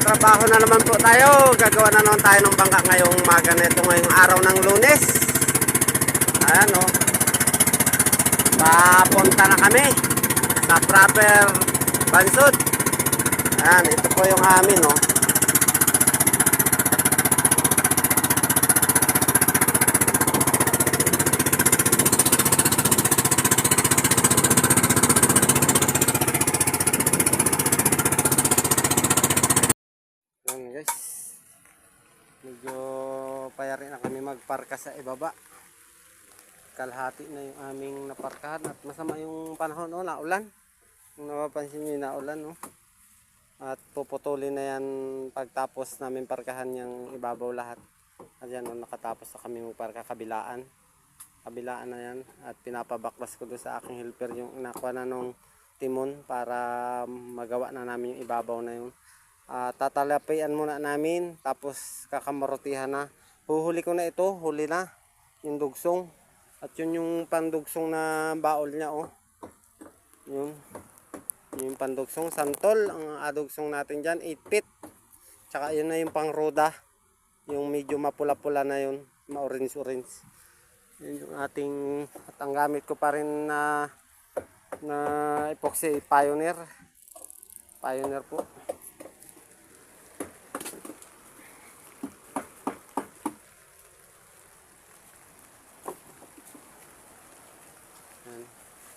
Trabaho na naman po tayo. Gagawa na naman tayo ng bangka ngayong umaga nito, ngayong araw ng Lunes. Ayan o. Papunta na kami sa proper Bansud. Ayan, ito po yung amin o. Guys, medyo payari na kami magparka sa ibaba. Kalahati na yung aming naparkahan at masama yung panahon, no, naulan. Kung napapansin nyo, naulan, no. At puputulin na yan pagtapos namin parkahan yung ibabaw lahat. At yan, no, nakatapos na kami magparka kabilaan na yan. At pinapabaklas ko doon sa aking helper yung nakuha na nung timon para magawa na namin yung ibabaw na yun. Tatalapian muna namin, tapos kakamarutihan na. Huhuli ko na ito, huli na yung dugsong. At yun yung pandugsong na baol niya, oh. Yun yung pandugsong santol. Ang adugsong natin dyan 8 feet. Tsaka yun na yung pangroda, yung medyo mapula-pula na yun, ma-orange-orange. Yun yung ating, at ang gamit ko pa rin na epoxy Pioneer po.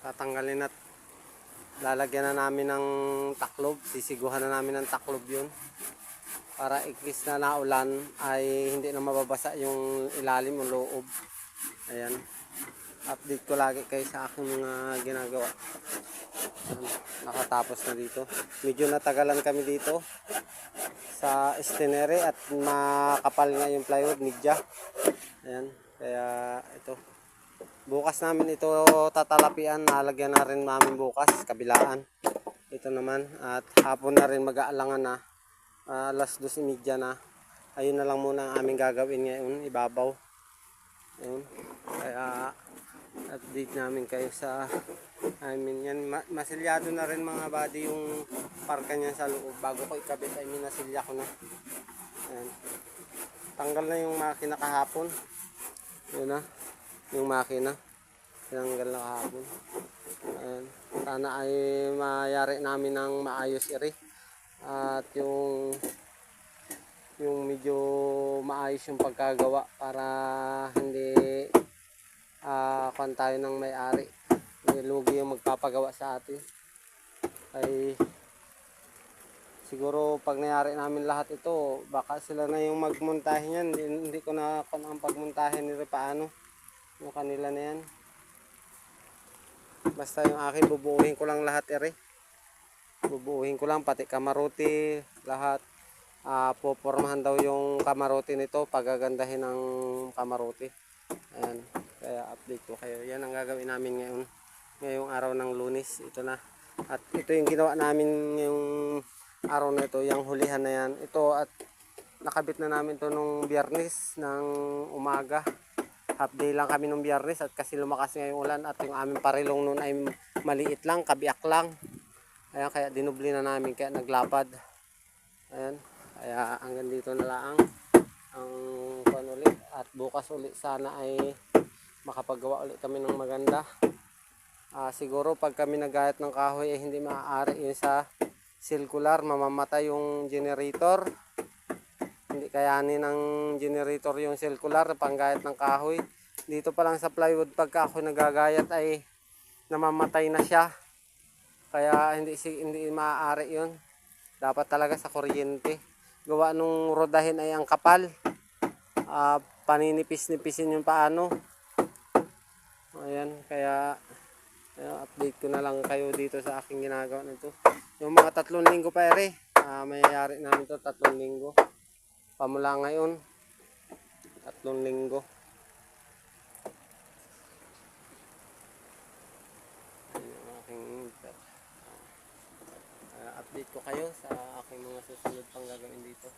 Tatanggalin at lalagyan na namin ng taklob. Sisiguhan na namin ng taklob yun para ikis na naulan ay hindi na mababasa yung ilalim o loob. Ayan, update ko lagi kayo sa aking mga ginagawa. Nakatapos na dito. Medyo natagalan kami dito sa istinere at makapal nga yung plywood, media. Ayan, kaya ito, bukas namin ito tatalapian, nalagyan na rin namin bukas, kabilaan. Ito naman, at hapon na rin mag-aalangan na, alas 2:30 na. Ayun na lang muna ang aming gagawin ngayon, ibabaw. Ayun, kaya update namin kayo sa yan. Masilyado na rin mga buddy yung parka niya sa loob. Bago ko ikabit ay minasilya ko na. Ayan. Tanggal na yung makina kahapon. Yun na yung makina, tinanggal na kahapon. Ayan. Sana ay mayari namin ng maayos iri. At yung medyo maayos yung pagkagawa para hindi kuhan tayo ng may-ari. Lugi yung magpapagawa sa atin. Ay siguro pag nayari namin lahat ito, baka sila na yung magmontahe niyan. Hindi ko na kung ang pagmontahe nila paano. Yung kanila na yan. Basta yung akin bubuuhin ko lang lahat ere. Bubuuhin ko lang pati kamarote, lahat. Popormahan daw yung kamarote nito, pagagandahin ng kamarote. Ayan, kaya update ko kayo. Yan ang gagawin namin ngayon. Ngayong araw ng Lunes, ito na. At ito yung ginawa namin ngayong araw na ito, yung hulihan na yan. Ito at nakabit na namin to nung Biyernes ng umaga. Half day lang kami nung Biyernes at kasi lumakas ngayong ulan at yung aming parilong noon ay maliit lang, kabiak lang. Ayan, kaya dinubli na namin, kaya naglapad. Ayan, kaya hanggang dito na lang ang kuwan ulit. At bukas ulit sana ay makapagawa ulit kami ng maganda. Siguro pag kami nagayat ng kahoy ay hindi maaari yun sa circular, mamamatay yung generator. Hindi kayanin ng generator yung circular panggayat ng kahoy. Dito pa lang sa plywood pagka ako nagagayat ay namamatay na siya. Kaya hindi maaari yun. Dapat talaga sa kuryente. Gawa nung rodahin ay ang kapal. Paninipis-nipisin yung paano. Ayan, kaya update ko na lang kayo dito sa aking ginagawa nito. Yung mga 3 linggo pa ere, mayayari namin ito 3 linggo. Pamula ngayon, 3 linggo. Yung aking update ko kayo sa aking mga susunod pang gagawin dito.